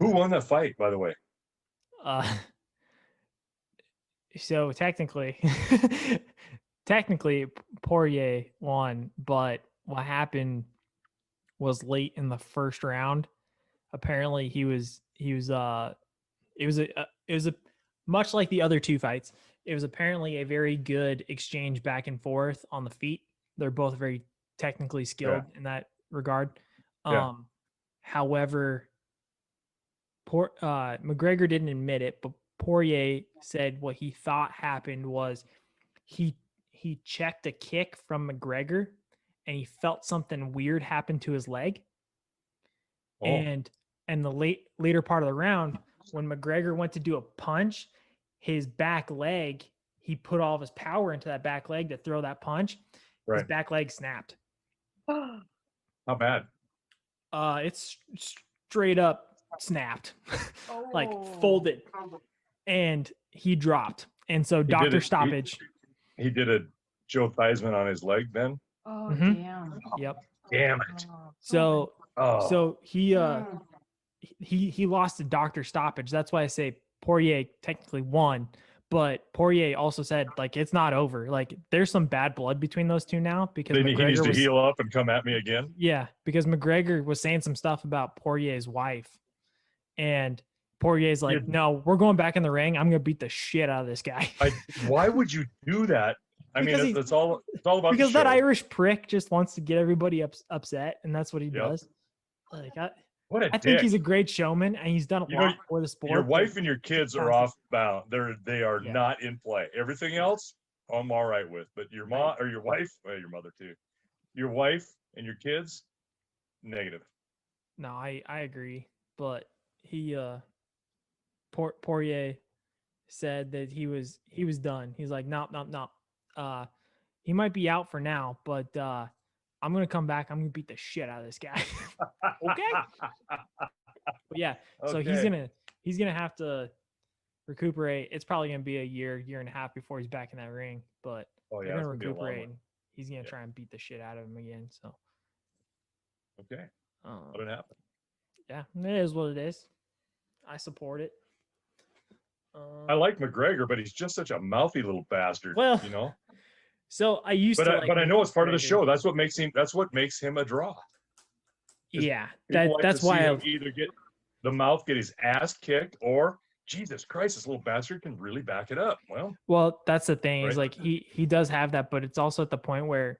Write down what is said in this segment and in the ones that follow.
Who won that fight, by the way? Uh, so technically, Poirier won, but what happened was late in the first round. Apparently, it was a much like the other two fights. It was apparently a very good exchange back and forth on the feet. They're both very technically Yeah, skilled in that regard. yeah. Um, However, McGregor didn't admit it, but Poirier said what he thought happened was he he checked a kick from McGregor and he felt something weird happen to his leg. Oh, And the later part of the round, when McGregor went to do a punch, his back leg, he put all of his power into that back leg to throw that punch. His right. back leg snapped. How bad? It's straight up snapped, like Oh. folded, and he dropped. And so He did doctor it. stoppage. He did a Joe Theismann on his leg. Then, Oh, Mm-hmm. damn. Yep. damn it. Oh, So Oh, mm. he lost to doctor stoppage. That's why I say Poirier technically won, but Poirier also said like it's not over. Like there's some bad blood between those two now because then he needs McGregor to was heal up and come at me again. because McGregor was saying some stuff about Poirier's wife, and Poirier's like, You, no, we're going back in the ring. I'm gonna beat the shit out of this guy. why would you do that? I mean, because he's it's all about the because that show. Irish prick just wants to get everybody upset, and that's what he Yep. does. Like What a I think dick. he's a great showman, and he's done a You know, lot for the your sport. wife and your kids are off bound. They are Yeah. not in play. Everything else, I'm all right with. But your mom or your wife, well, your mother too. Your wife and your kids, negative. No, I agree, but he Poirier said that he was done. He's like, no, no, no. He might be out for now, but I'm gonna come back. I'm gonna beat the shit out of this guy. Okay. But yeah, so Okay. he's gonna have to recuperate. It's probably gonna be a year and a half before he's back in that ring. But Oh they're yeah, gonna it's gonna be a long recuperate, one. and he's gonna Yeah. try and beat the shit out of him again. So Okay. What um, did happen? yeah, it is what it is. I support it. I like McGregor, but he's just such a mouthy little bastard, Well, you know. so I used to like But I know it's part of the McGregor. show. That's what makes him. That's what makes him a draw. Is Yeah, people like to that's see why him either get the mouth, get his ass kicked, or Jesus Christ, this little bastard can really back it up. well, that's the thing is Right. like he does have that, but it's also at the point where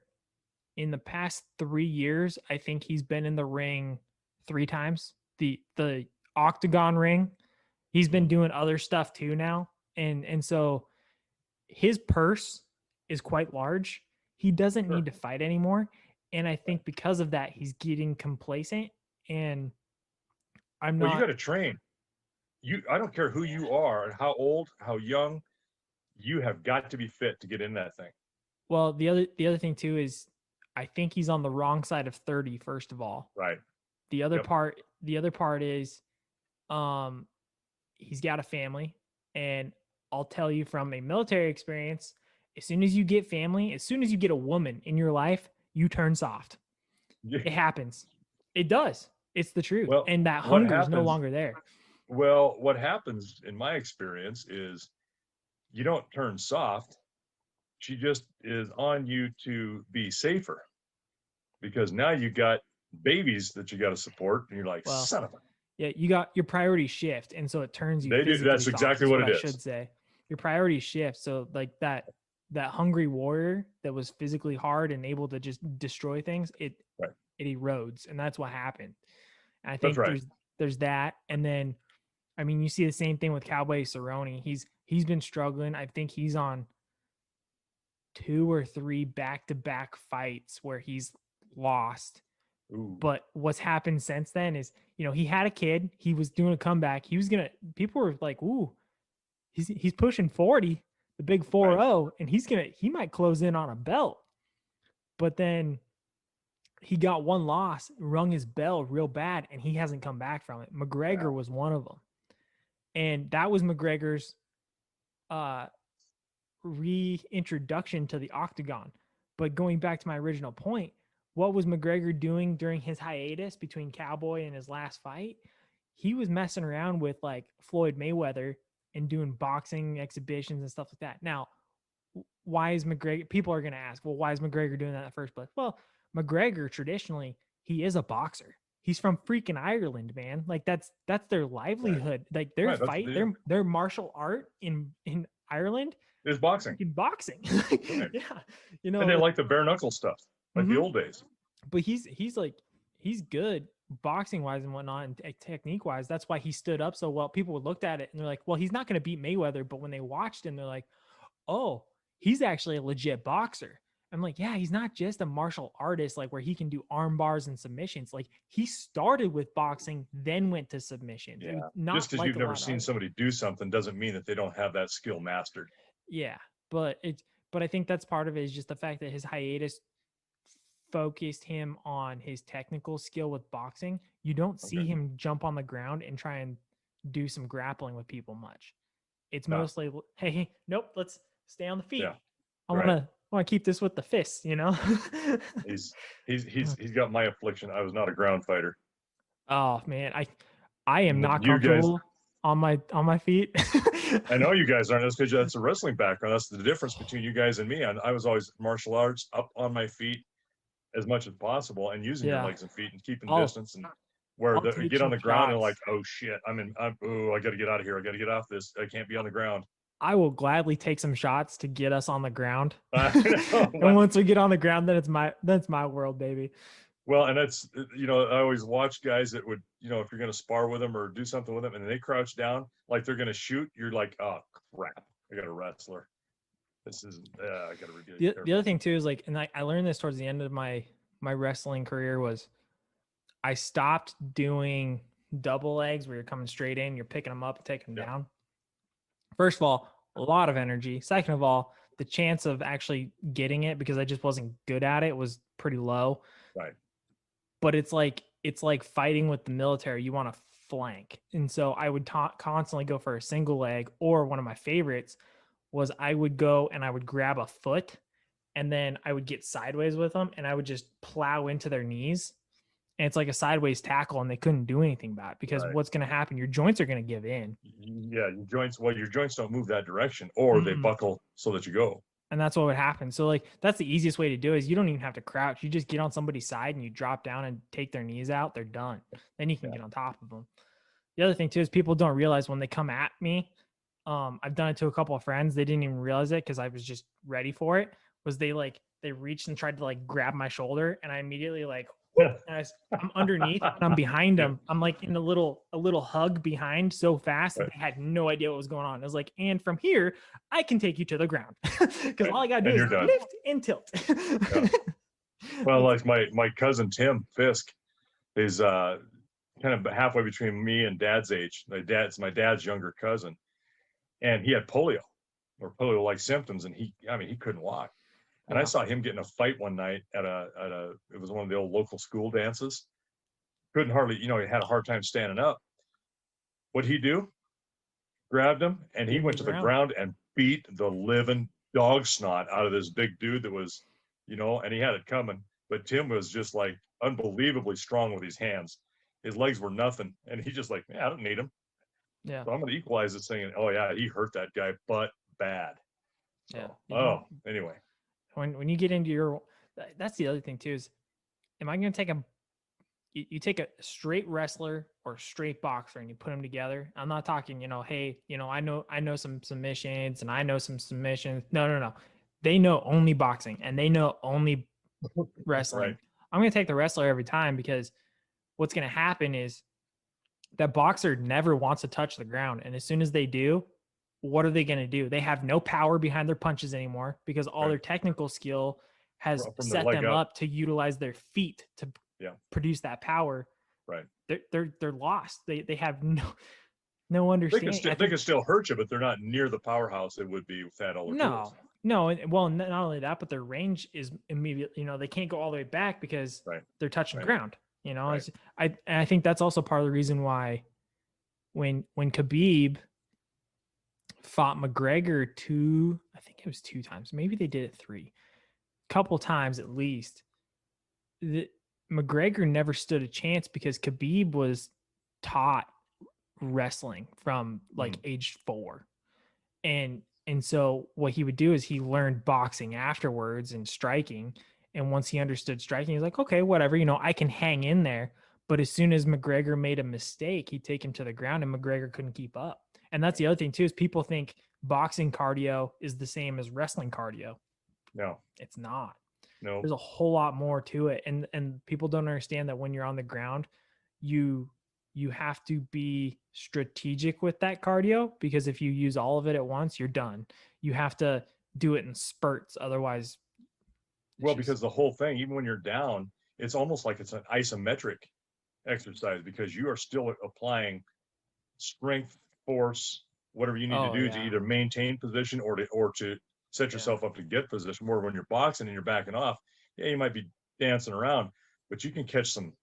in the past 3 years, I think he's been in the ring 3 times. The octagon ring. He's been doing other stuff too now. And so his purse is quite large. He doesn't Sure. need to fight anymore. And I think because of that, he's getting complacent. And I'm Well, you not got to train. I don't care who you are and how old, how young. You have got to be fit to get in that thing. well, the other thing too is I think he's on the wrong side of 30, first of all. Right. The other Yep. part the other part is um he's got a family, and I'll tell you from a military experience, as soon as you get family, as soon as you get a woman in your life, you turn soft. It happens. It does. It's the truth. Well, And that what hunger is no happens? longer there. Well, what happens in my experience is you don't turn soft. She just is on you to be safer because now you got babies that you got to support, and you're like, Well, son of a. yeah, you got your priorities shift, and so it turns you They do. physically That's soft, exactly is what what it I is. should say. Your priorities shift. So like that hungry warrior that was physically hard and able to just destroy things, Right. it erodes. And that's what happened. And I That's think right. there's that. And then I mean you see the same thing with Cowboy Cerrone. He's been struggling. I think he's on 2 or 3 back-to-back fights where he's lost. Ooh. But what's happened since then is, he had a kid. He was doing a comeback. People were like, ooh, he's pushing 40, the big 4-0, Right. and he might close in on a belt. But then he got one loss, rung his bell real bad, and he hasn't come back from it. McGregor was one of them. And that was McGregor's reintroduction to the octagon. But going back to my original point, what was McGregor doing during his hiatus between Cowboy and his last fight? he was messing around with like Floyd Mayweather and doing boxing exhibitions and stuff like that. Now, why is McGregor? People are going to ask, well, why is McGregor doing that in the first place? Well, McGregor traditionally, he is a boxer. He's from freaking Ireland, man. Like that's their livelihood. Like their Right. That's fight, their martial art in Ireland is boxing. in boxing. Right. Yeah, you know, And they like the bare knuckle stuff, like the old days. but he's good boxing wise and whatnot and technique wise. That's why he stood up so well. People looked at it and they're like, well, he's not going to beat Mayweather. But when they watched him, they're like, oh, he's actually a legit boxer. I'm like, yeah, he's not just a martial artist, like where he can do arm bars and submissions. Like he started with boxing, then went to submissions. Yeah. Not just because like you've never seen somebody do something doesn't mean that they don't have that skill mastered. Yeah, but I think that's part of it is just the fact that his hiatus focused him on his technical skill with boxing. You don't see him jump on the ground and try and do some grappling with people much. It's mostly, hey, nope, let's stay on the feet. Yeah. I want to keep this with the fists, you know. he's got my affliction. I was not a ground fighter. Oh man, I am not comfortable on my feet. I know you guys aren't. That's because that's a wrestling background. That's the difference between you guys and me. I was always martial arts, up on my feet as much as possible, and using your legs and feet and keeping distance. And where you get on the ground and like, oh shit, I got to get out of here. I got to get off this. I can't be on the ground. I will gladly take some shots to get us on the ground. And once we get on the ground, then that's my world, baby. Well, and that's, I always watch guys that would, if you're going to spar with them or do something with them and they crouch down like they're going to shoot, you're like, oh crap, I got a wrestler. This is, I got to review. The other thing too is like, and I learned this towards the end of my wrestling career was I stopped doing double legs where you're coming straight in, you're picking them up and taking them down. First of all, a lot of energy. Second of all, the chance of actually getting it, because I just wasn't good at it, was pretty low. Right. But it's like fighting with the military. You want to flank. And so I would constantly go for a single leg, or one of my favorites was I would go and I would grab a foot and then I would get sideways with them and I would just plow into their knees. And it's like a sideways tackle and they couldn't do anything about it because what's going to happen? Your joints are going to give in. Yeah, your joints don't move that direction, or they buckle so that you go. And that's what would happen. So like, that's the easiest way to do it is you don't even have to crouch. You just get on somebody's side and you drop down and take their knees out. They're done. Then you can get on top of them. The other thing too is people don't realize when they come at me, I've done it to a couple of friends. They didn't even realize it because I was just ready for it. Was they reached and tried to like grab my shoulder, and I immediately like, and I'm underneath and I'm behind them. I'm like in a little hug behind so fast that they had no idea what was going on. I was like, and from here, I can take you to the ground because all I got to do is lift and tilt. Well, like my cousin Tim Fisk is kind of halfway between me and Dad's age. My dad's younger cousin, and he had polio or polio-like symptoms, and he couldn't walk. And I saw him get in a fight one night at it was one of the old local school dances. Couldn't hardly, he had a hard time standing up. What'd he do? Grabbed him and he went to the ground and beat the living dog snot out of this big dude that was, and he had it coming. But Tim was just like unbelievably strong with his hands. His legs were nothing. And he just like, I don't need him. Yeah. So I'm going to equalize it saying, oh yeah, he hurt that guy, but bad. So, yeah. Anyway. When you get into that's the other thing too is, am I going to you take a straight wrestler or straight boxer and you put them together? I'm not talking, hey, I know some submissions and I know some submissions. No. They know only boxing and they know only wrestling. Right. I'm going to take the wrestler every time because what's going to happen is that boxer never wants to touch the ground. And as soon as they do, what are they going to do? They have no power behind their punches anymore because all their technical skill has set them up to utilize their feet to produce that power. Right. They're lost. They have no understanding. They can still hurt you, but they're not near the powerhouse they would be without all their tools. No. Well, not only that, but their range is immediate. They can't go all the way back because they're touching the ground. I think that's also part of the reason why when Khabib fought McGregor I think it was 2 times. Maybe they did it 3. Couple times at least. McGregor never stood a chance because Khabib was taught wrestling from like age 4. And so what he would do is he learned boxing afterwards and striking. And once he understood striking, he's like, okay, whatever, I can hang in there. But as soon as McGregor made a mistake, he'd take him to the ground and McGregor couldn't keep up. And that's the other thing too, is people think boxing cardio is the same as wrestling cardio. No, it's not. No. There's a whole lot more to it. And people don't understand that when you're on the ground, you have to be strategic with that cardio, because if you use all of it at once, you're done. You have to do it in spurts. Otherwise, well, because the whole thing, even when you're down, it's almost like it's an isometric exercise, because you are still applying strength, force, whatever you need to do to either maintain position or to set yourself up to get position. Where when you're boxing and you're backing off, you might be dancing around, but you can catch some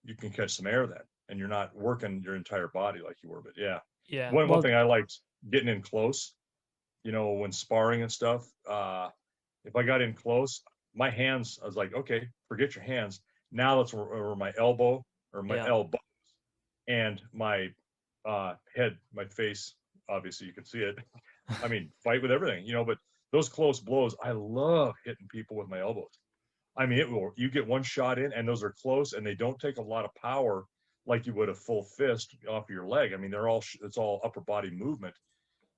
air then, and you're not working your entire body like you were. But one thing I liked, getting in close, when sparring and stuff, if I got in close, my hands, I was like, okay, forget your hands. Now let's where my elbow or my elbows and my head, my face, obviously you can see it. I mean, fight with everything, but those close blows, I love hitting people with my elbows. I mean, you get one shot in and those are close and they don't take a lot of power like you would a full fist off your leg. I mean, it's all upper body movement.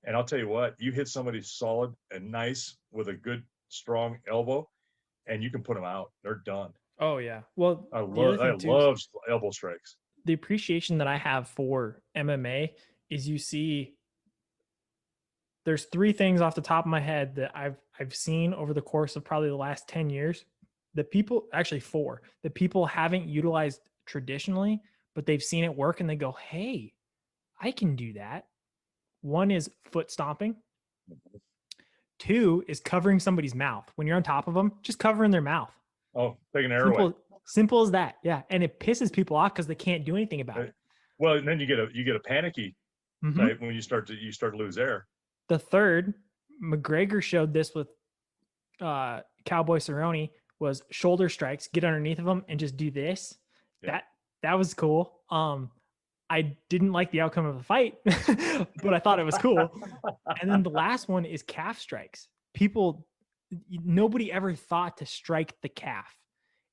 And I'll tell you what, you hit somebody solid and nice with a good, strong elbow, and you can put them out. They're done. Oh yeah. Well, I love elbow strikes. The appreciation that I have for MMA is, you see, there's 3 things off the top of my head that I've seen over the course of probably the last 10 years that people, actually 4, that people haven't utilized traditionally, but they've seen it work and they go, hey, I can do that. 1 is foot stomping. 2 is covering somebody's mouth. When you're on top of them, just covering their mouth. Oh, take an arrow. Simple as that. Yeah. And it pisses people off because they can't do anything about it. Well, and then you get a panicky type when you start to lose air. The 3rd, McGregor showed this with Cowboy Cerrone, was shoulder strikes, get underneath of them and just do this. Yeah. That was cool. I didn't like the outcome of the fight, but I thought it was cool. And then the last one is calf strikes. Nobody ever thought to strike the calf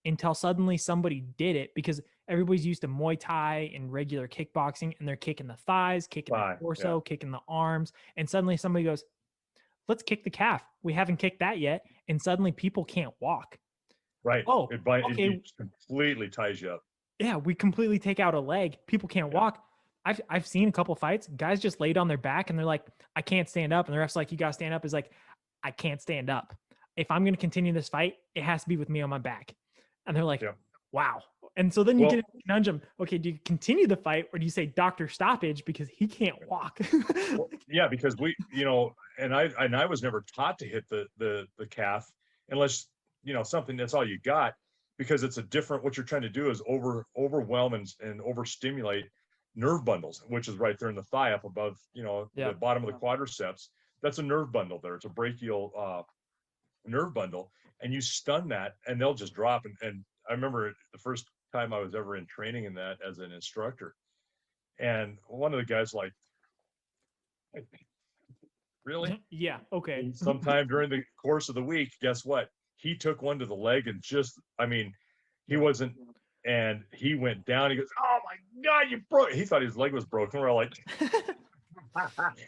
until suddenly somebody did it, because everybody's used to Muay Thai and regular kickboxing, and they're kicking the thighs, kicking the torso, kicking the arms. And suddenly somebody goes, let's kick the calf. We haven't kicked that yet. And suddenly people can't walk. Right. Oh, it completely ties you up. Yeah, we completely take out a leg. People can't walk. I've seen a couple fights. Guys just laid on their back and they're like, I can't stand up. And the ref's like, you got to stand up. Is like, I can't stand up. If I'm going to continue this fight, it has to be with me on my back. And they're like, wow. And so then you get a conundrum. Okay, do you continue the fight or do you say doctor stoppage because he can't walk? Because we, and I was never taught to hit the calf unless, something that's all you got, because it's a different, what you're trying to do is overwhelm and overstimulate nerve bundles, which is right there in the thigh up above, the bottom of the quadriceps. That's a nerve bundle there. It's a brachial nerve bundle, and you stun that and they'll just drop. And I remember the first time I was ever in training in that as an instructor, and one of the guys like, really? Yeah. Okay. And sometime during the course of the week, guess what? He took one to the leg and he wasn't, and he went down. He goes, oh my God, you broke. He thought his leg was broken. We're all like,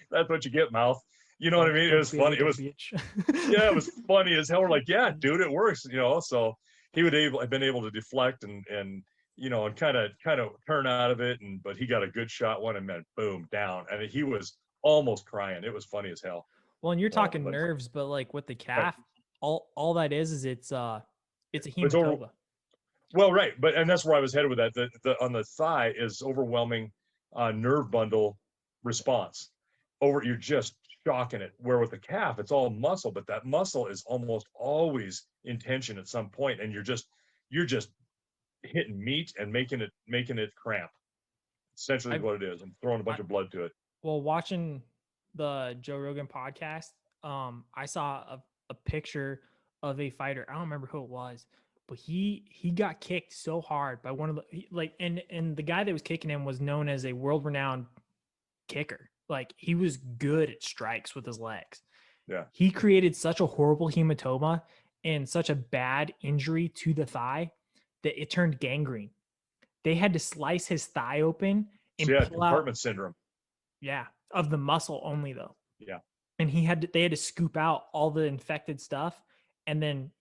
that's what you get, mouth. You know what I mean? It was funny. It was, it was funny as hell. We're like, yeah, dude, it works. So he would have been able to deflect and and kind of turn out of it. But he got a good shot one and then boom, down. And he was almost crying. It was funny as hell. Well, and you're talking nerves, but like with the calf, all that is it's a hematoma. Well, right. And that's where I was headed with that. The on the thigh is overwhelming nerve bundle response. You're just shocking it. Where with the calf, it's all muscle, but that muscle is almost always in tension at some point, and you're just hitting meat and making it cramp. Essentially, what it is. I'm throwing a bunch of blood to it. Well, watching the Joe Rogan podcast, I saw a picture of a fighter. I don't remember who it was, but he got kicked so hard by one of the and the guy that was kicking him was known as a world-renowned kicker. Like he was good at strikes with his legs. Yeah. He created such a horrible hematoma and such a bad injury to the thigh that it turned gangrene. They had to slice his thigh open So and yeah, pull out, compartment syndrome. yeah, of the muscle only though. Yeah. And they had to scoop out all the infected stuff and then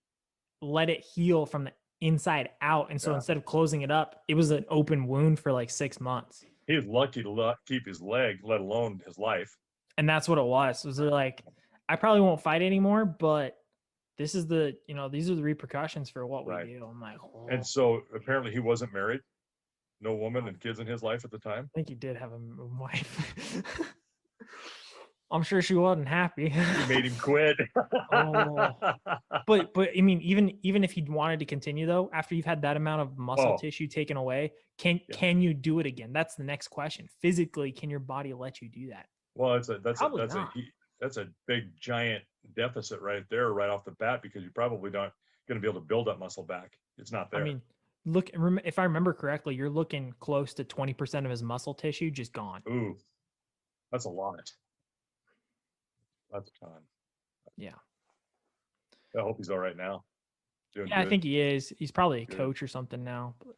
let it heal from the inside out. And so Yeah. instead of closing it up, it was an open wound for like 6 months. He was lucky to keep his leg, let alone his life. And that's what it was. Was like, I probably won't fight anymore, but this is the, these are the repercussions for what we Right. do. I'm like, oh. And so apparently he wasn't married, no woman and kids in his life at the time. I think he did have a wife. I'm sure she wasn't happy. He made him quit. Oh. But I mean, even if he wanted to continue though, after you've had that amount of muscle tissue taken away, can you do it again? That's the next question. Physically, can your body let you do that? Well, that's a big giant deficit right there, right off the bat, because you're probably not going to be able to build that muscle back. It's not there. I mean, look, if I remember correctly, you're looking close to 20% of his muscle tissue just gone. Ooh, that's a lot. That's a ton. Yeah. I hope he's all right now. Yeah, I think he is. He's probably a coach or something now. But